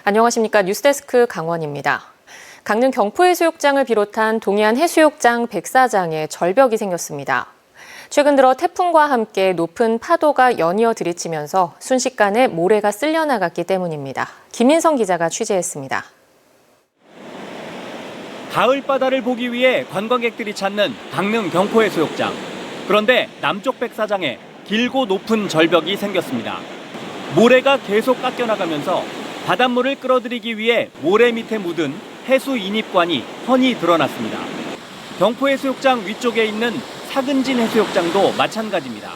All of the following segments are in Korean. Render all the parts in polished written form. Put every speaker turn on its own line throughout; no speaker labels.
안녕하십니까. 뉴스데스크 강원입니다. 강릉 경포해수욕장을 비롯한 동해안 해수욕장 백사장에 절벽이 생겼습니다. 최근 들어 태풍과 함께 높은 파도가 연이어 들이치면서 순식간에 모래가 쓸려나갔기 때문입니다. 김인성 기자가 취재했습니다.
가을 바다를 보기 위해 관광객들이 찾는 강릉 경포해수욕장. 그런데 남쪽 백사장에 길고 높은 절벽이 생겼습니다. 모래가 계속 깎여나가면서 바닷물을 끌어들이기 위해 모래 밑에 묻은 해수 인입관이 훤히 드러났습니다. 경포해수욕장 위쪽에 있는 사근진 해수욕장도 마찬가지입니다.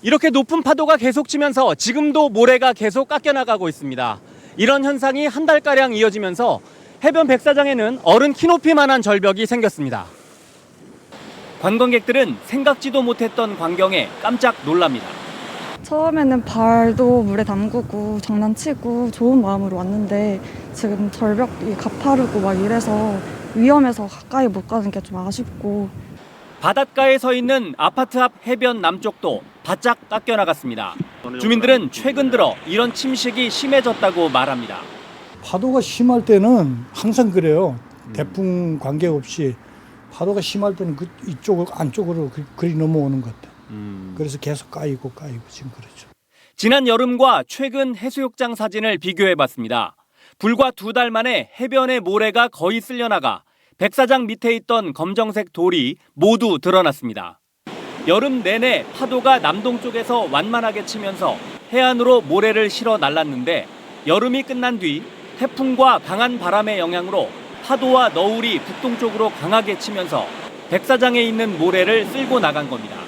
이렇게 높은 파도가 계속 치면서 지금도 모래가 계속 깎여나가고 있습니다. 이런 현상이 한 달가량 이어지면서 해변 백사장에는 어른 키높이만한 절벽이 생겼습니다. 관광객들은 생각지도 못했던 광경에 깜짝 놀랍니다.
처음에는 발도 물에 담그고 장난치고 좋은 마음으로 왔는데 지금 절벽이 가파르고 막 이래서 위험해서 가까이 못 가는 게 좀 아쉽고.
바닷가에 서 있는 아파트 앞 해변 남쪽도 바짝 깎여나갔습니다. 주민들은 최근 들어 이런 침식이 심해졌다고 말합니다.
파도가 심할 때는 항상 그래요. 태풍 관계없이 파도가 심할 때는 이쪽을 안쪽으로 그리 넘어오는 것 같아요. 그래서 계속 까이고 지금 그렇죠.
지난 여름과 최근 해수욕장 사진을 비교해봤습니다. 불과 2달 만에 해변의 모래가 거의 쓸려나가 백사장 밑에 있던 검정색 돌이 모두 드러났습니다. 여름 내내 파도가 남동쪽에서 완만하게 치면서 해안으로 모래를 실어 날랐는데 여름이 끝난 뒤 태풍과 강한 바람의 영향으로 파도와 너울이 북동쪽으로 강하게 치면서 백사장에 있는 모래를 쓸고 나간 겁니다.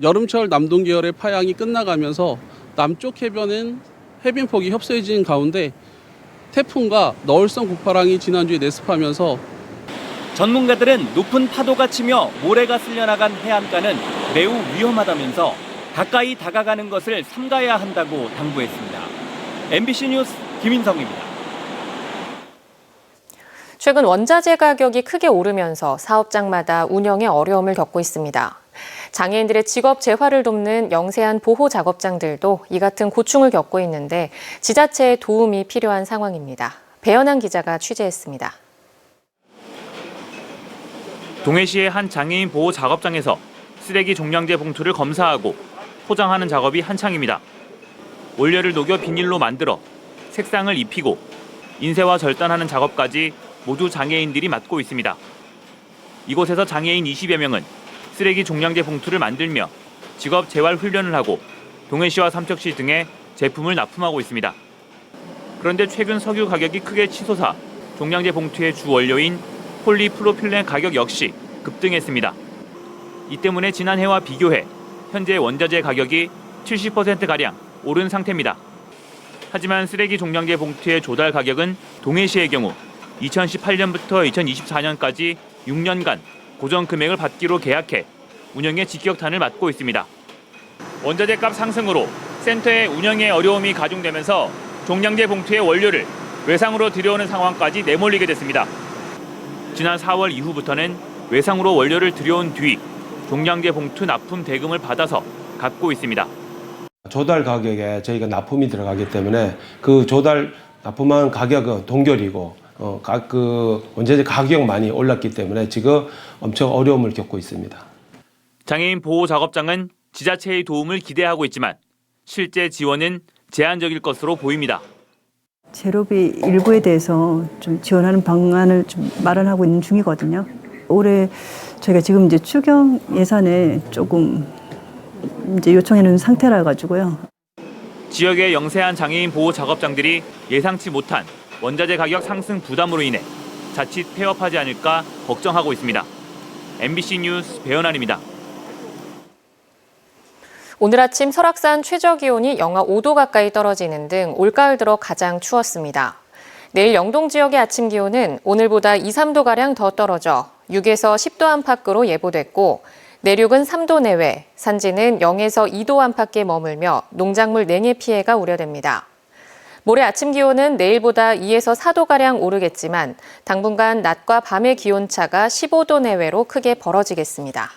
여름철 남동 계열의 파양이 끝나가면서 남쪽 해변은 해변폭이 협소해진 가운데 태풍과 너울성 북파랑이 지난주에 내습하면서
전문가들은 높은 파도가 치며 모래가 쓸려나간 해안가는 매우 위험하다면서 가까이 다가가는 것을 삼가야 한다고 당부했습니다. MBC 뉴스 김인성입니다.
최근 원자재 가격이 크게 오르면서 사업장마다 운영에 어려움을 겪고 있습니다. 장애인들의 직업 재활을 돕는 영세한 보호 작업장들도 이 같은 고충을 겪고 있는데 지자체의 도움이 필요한 상황입니다. 배연한 기자가 취재했습니다.
동해시의 한 장애인 보호 작업장에서 쓰레기 종량제 봉투를 검사하고 포장하는 작업이 한창입니다. 원료를 녹여 비닐로 만들어 색상을 입히고 인쇄와 절단하는 작업까지 모두 장애인들이 맡고 있습니다. 이곳에서 장애인 20여 명은 쓰레기 종량제 봉투를 만들며 직업 재활 훈련을 하고 동해시와 삼척시 등에 제품을 납품하고 있습니다. 그런데 최근 석유 가격이 크게 치솟아 종량제 봉투의 주 원료인 폴리프로필렌 가격 역시 급등했습니다. 이 때문에 지난해와 비교해 현재 원자재 가격이 70%가량 오른 상태입니다. 하지만 쓰레기 종량제 봉투의 조달 가격은 동해시의 경우 2018년부터 2024년까지 6년간 고정 금액을 받기로 계약해 운영에 직격탄을 맞고 있습니다. 원자재 값 상승으로 센터의 운영에 어려움이 가중되면서 종량제 봉투의 원료를 외상으로 들여오는 상황까지 내몰리게 됐습니다. 지난 4월 이후부터는 외상으로 원료를 들여온 뒤 종량제 봉투 납품 대금을 받아서 갚고 있습니다.
조달 가격에 저희가 납품이 들어가기 때문에 그 조달 납품한 가격은 동결이고 그 원자재 가격 많이 올랐기 때문에 지금 엄청 어려움을 겪고 있습니다.
장애인 보호 작업장은 지자체의 도움을 기대하고 있지만 실제 지원은 제한적일 것으로 보입니다.
재료비 일부에 대해서 좀 지원하는 방안을 좀 마련하고 있는 중이거든요. 올해 저희가 지금 이제 추경 예산에 조금 이제 요청해 놓은 상태라 가지고요.
지역의 영세한 장애인 보호 작업장들이 예상치 못한 원자재 가격 상승 부담으로 인해 자칫 폐업하지 않을까 걱정하고 있습니다. MBC 뉴스 배연환입니다.
오늘 아침 설악산 최저 기온이 영하 5도 가까이 떨어지는 등 올가을 들어 가장 추웠습니다. 내일 영동 지역의 아침 기온은 오늘보다 2, 3도가량 더 떨어져 6에서 10도 안팎으로 예보됐고 내륙은 3도 내외, 산지는 0에서 2도 안팎에 머물며 농작물 냉해 피해가 우려됩니다. 모레 아침 기온은 내일보다 2에서 4도가량 오르겠지만 당분간 낮과 밤의 기온차가 15도 내외로 크게 벌어지겠습니다.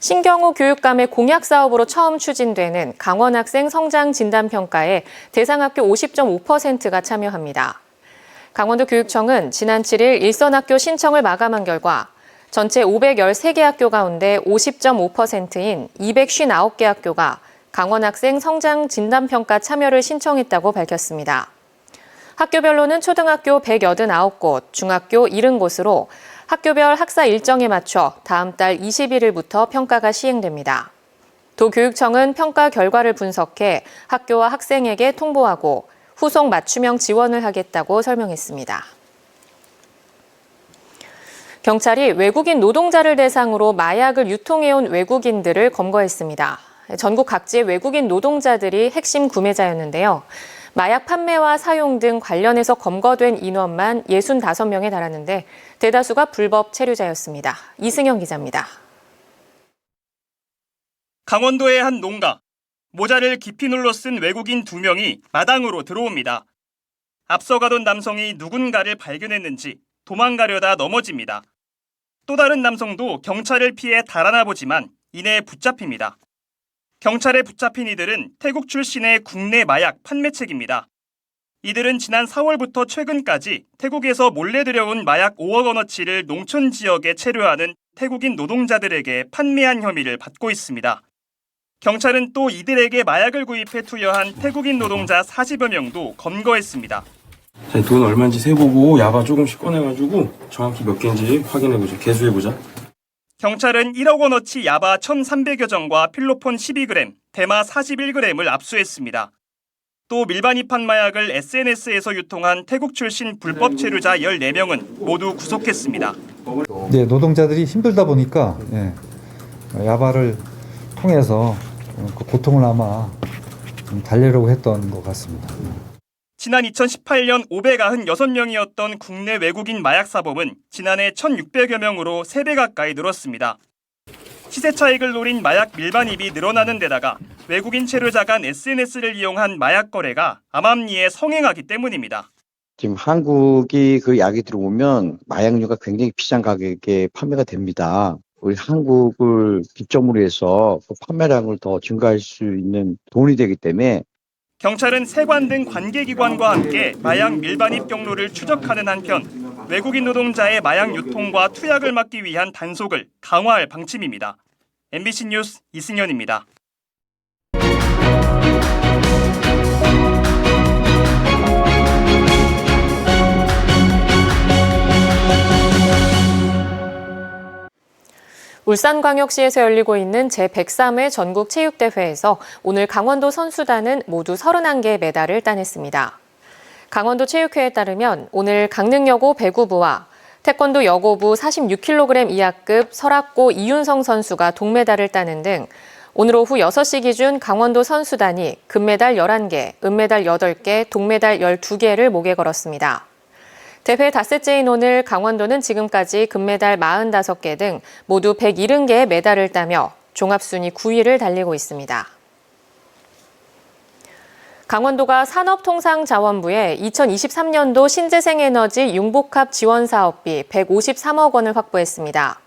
신경호 교육감의 공약 사업으로 처음 추진되는 강원학생 성장진단평가에 대상학교 50.5%가 참여합니다. 강원도 교육청은 지난 7일 일선학교 신청을 마감한 결과 전체 513개 학교 가운데 50.5%인 259개 학교가 강원학생 성장진단평가 참여를 신청했다고 밝혔습니다. 학교별로는 초등학교 189곳, 중학교 70곳으로 학교별 학사 일정에 맞춰 다음 달 21일부터 평가가 시행됩니다. 도교육청은 평가 결과를 분석해 학교와 학생에게 통보하고 후속 맞춤형 지원을 하겠다고 설명했습니다. 경찰이 외국인 노동자를 대상으로 마약을 유통해온 외국인들을 검거했습니다. 전국 각지의 외국인 노동자들이 핵심 구매자였는데요. 마약 판매와 사용 등 관련해서 검거된 인원만 65명에 달하는데 대다수가 불법 체류자였습니다. 이승현 기자입니다.
강원도의 한 농가. 모자를 깊이 눌러 쓴 외국인 2명이 마당으로 들어옵니다. 앞서가던 남성이 누군가를 발견했는지 도망가려다 넘어집니다. 또 다른 남성도 경찰을 피해 달아나 보지만 이내 붙잡힙니다. 경찰에 붙잡힌 이들은 태국 출신의 국내 마약 판매책입니다. 이들은 지난 4월부터 최근까지 태국에서 몰래 들여온 마약 5억 원어치를 농촌 지역에 체류하는 태국인 노동자들에게 판매한 혐의를 받고 있습니다. 경찰은 또 이들에게 마약을 구입해 투여한 태국인 노동자 40여 명도 검거했습니다.
돈 얼마인지 세보고 야바 조금씩 꺼내가지고 정확히 몇 개인지 확인해보자. 개수해보자.
경찰은 1억 원어치 야바 1,300여 정과 필로폰 12g, 대마 41g을 압수했습니다. 또 밀반 입한 마약을 SNS에서 유통한 태국 출신 불법 체류자 14명은 모두 구속했습니다.
네, 노동자들이 힘들다 보니까 야바를 통해서 그 고통을 아마 좀 달래려고 했던 것 같습니다.
지난 2018년 596명이었던 국내 외국인 마약 사범은 지난해 1,600여 명으로 3배 가까이 늘었습니다. 시세 차익을 노린 마약 밀반입이 늘어나는 데다가 외국인 체류자 간 SNS를 이용한 마약 거래가 암암리에 성행하기 때문입니다.
지금 한국이 그 약이 들어오면 마약류가 굉장히 비싼 가격에 판매가 됩니다. 우리 한국을 기점으로 해서 그 판매량을 더 증가할 수 있는 돈이 되기 때문에
경찰은 세관 등 관계기관과 함께 마약 밀반입 경로를 추적하는 한편 외국인 노동자의 마약 유통과 투약을 막기 위한 단속을 강화할 방침입니다. MBC 뉴스 이승현입니다.
울산광역시에서 열리고 있는 제103회 전국체육대회에서 오늘 강원도 선수단은 모두 31개의 메달을 따냈습니다. 강원도 체육회에 따르면 오늘 강릉여고 배구부와 태권도 여고부 46kg 이하급 설악고 이윤성 선수가 동메달을 따는 등 오늘 오후 6시 기준 강원도 선수단이 금메달 11개, 은메달 8개, 동메달 12개를 목에 걸었습니다. 대회 닷새째인 오늘 강원도는 지금까지 금메달 45개 등 모두 170개의 메달을 따며 종합순위 9위를 달리고 있습니다. 강원도가 산업통상자원부에 2023년도 신재생에너지 융복합 지원사업비 153억 원을 확보했습니다.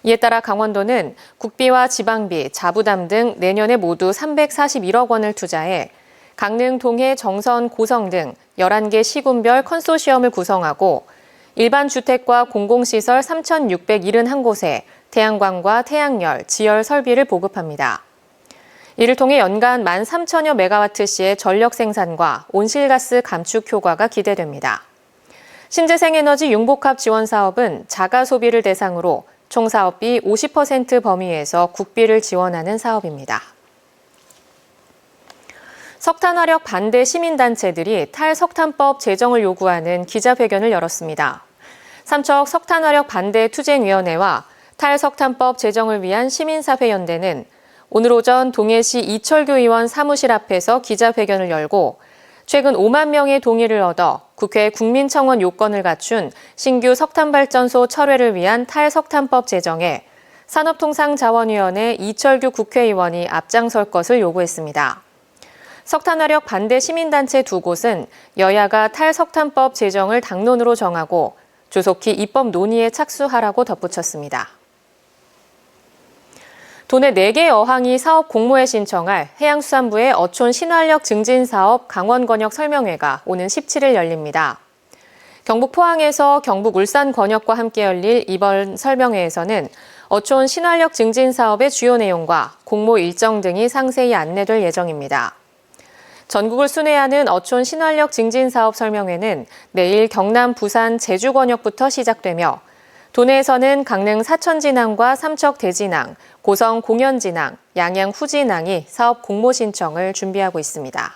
이에 따라 강원도는 국비와 지방비, 자부담 등 내년에 모두 341억 원을 투자해 강릉, 동해, 정선, 고성 등 11개 시군별 컨소시엄을 구성하고 일반 주택과 공공시설 3,671곳에 태양광과 태양열, 지열 설비를 보급합니다. 이를 통해 연간 13,000여 메가와트시의 전력 생산과 온실가스 감축 효과가 기대됩니다. 신재생에너지 융복합 지원 사업은 자가 소비를 대상으로 총 사업비 50% 범위에서 국비를 지원하는 사업입니다. 석탄화력 반대 시민단체들이 탈석탄법 제정을 요구하는 기자회견을 열었습니다. 삼척 석탄화력 반대 투쟁위원회와 탈석탄법 제정을 위한 시민사회연대는 오늘 오전 동해시 이철규 의원 사무실 앞에서 기자회견을 열고 최근 5만 명의 동의를 얻어 국회 국민청원 요건을 갖춘 신규 석탄발전소 철회를 위한 탈석탄법 제정에 산업통상자원위원회 이철규 국회의원이 앞장설 것을 요구했습니다. 석탄화력 반대 시민단체 2곳은 여야가 탈석탄법 제정을 당론으로 정하고 조속히 입법 논의에 착수하라고 덧붙였습니다. 도내 4개 어항이 사업 공모에 신청할 해양수산부의 어촌 신활력 증진 사업 강원 권역 설명회가 오는 17일 열립니다. 경북 포항에서 경북 울산 권역과 함께 열릴 이번 설명회에서는 어촌 신활력 증진 사업의 주요 내용과 공모 일정 등이 상세히 안내될 예정입니다. 전국을 순회하는 어촌 신활력 증진 사업 설명회는 내일 경남, 부산, 제주 권역부터 시작되며 도내에서는 강릉 사천진항과 삼척 대진항, 고성 공연진항, 양양 후진항이 사업 공모 신청을 준비하고 있습니다.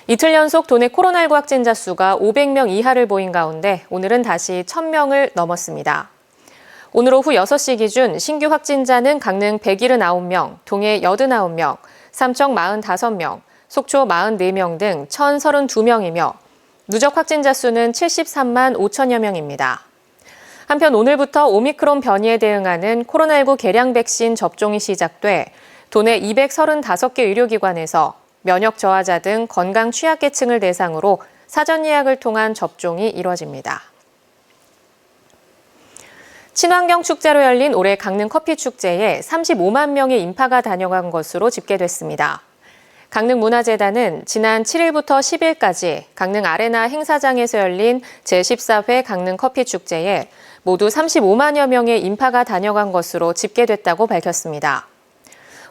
이틀 연속 도내 코로나19 확진자 수가 500명 이하를 보인 가운데 오늘은 다시 1000명을 넘었습니다. 오늘 오후 6시 기준 신규 확진자는 강릉 179명, 동해 89명, 삼척 45명, 속초 44명 등 1032명이며 누적 확진자 수는 73만 5천여 명입니다. 한편 오늘부터 오미크론 변이에 대응하는 코로나19 개량 백신 접종이 시작돼 도내 235개 의료기관에서 면역 저하자 등 건강 취약계층을 대상으로 사전 예약을 통한 접종이 이뤄집니다. 친환경 축제로 열린 올해 강릉 커피 축제에 35만 명의 인파가 다녀간 것으로 집계됐습니다. 강릉문화재단은 지난 7일부터 10일까지 강릉 아레나 행사장에서 열린 제14회 강릉 커피 축제에 모두 35만여 명의 인파가 다녀간 것으로 집계됐다고 밝혔습니다.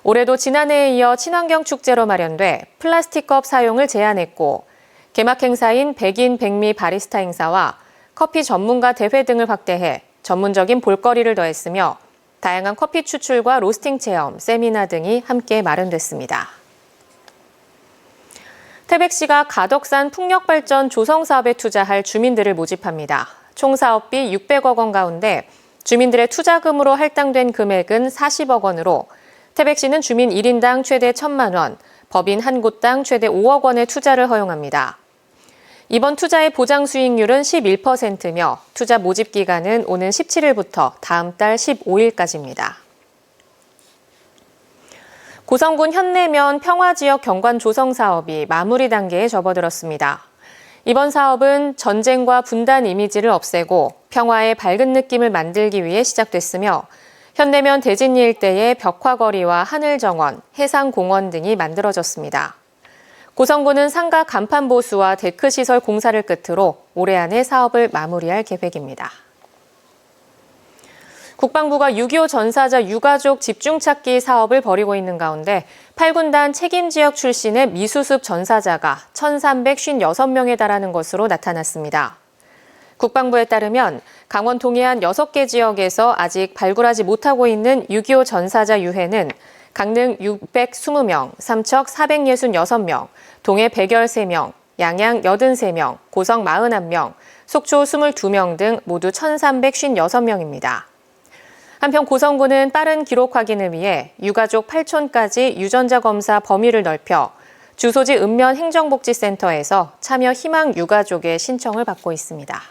올해도 지난해에 이어 친환경 축제로 마련돼 플라스틱 컵 사용을 제한했고 개막 행사인 백인 백미 바리스타 행사와 커피 전문가 대회 등을 확대해 전문적인 볼거리를 더했으며 다양한 커피 추출과 로스팅 체험, 세미나 등이 함께 마련됐습니다. 태백시가 가덕산 풍력발전 조성사업에 투자할 주민들을 모집합니다. 총 사업비 600억 원 가운데 주민들의 투자금으로 할당된 금액은 40억 원으로 태백시는 주민 1인당 최대 1,000만 원, 법인 한 곳당 최대 5억 원의 투자를 허용합니다. 이번 투자의 보장 수익률은 11%며 투자 모집 기간은 오는 17일부터 다음 달 15일까지입니다. 고성군 현내면 평화지역 경관 조성 사업이 마무리 단계에 접어들었습니다. 이번 사업은 전쟁과 분단 이미지를 없애고 평화의 밝은 느낌을 만들기 위해 시작됐으며 현내면 대진리 일대의 벽화거리와 하늘정원, 해상공원 등이 만들어졌습니다. 고성군은 상가 간판 보수와 데크 시설 공사를 끝으로 올해 안에 사업을 마무리할 계획입니다. 국방부가 6.25 전사자 유가족 집중찾기 사업을 벌이고 있는 가운데 8군단 책임지역 출신의 미수습 전사자가 1,356명에 달하는 것으로 나타났습니다. 국방부에 따르면 강원 동해안 6개 지역에서 아직 발굴하지 못하고 있는 6.25 전사자 유해는 강릉 620명, 삼척 466명, 동해 113명, 양양 83명, 고성 41명, 속초 22명 등 모두 1,356명입니다. 한편 고성군은 빠른 기록 확인을 위해 유가족 8촌까지 유전자 검사 범위를 넓혀 주소지 읍면 행정복지센터에서 참여 희망 유가족의 신청을 받고 있습니다.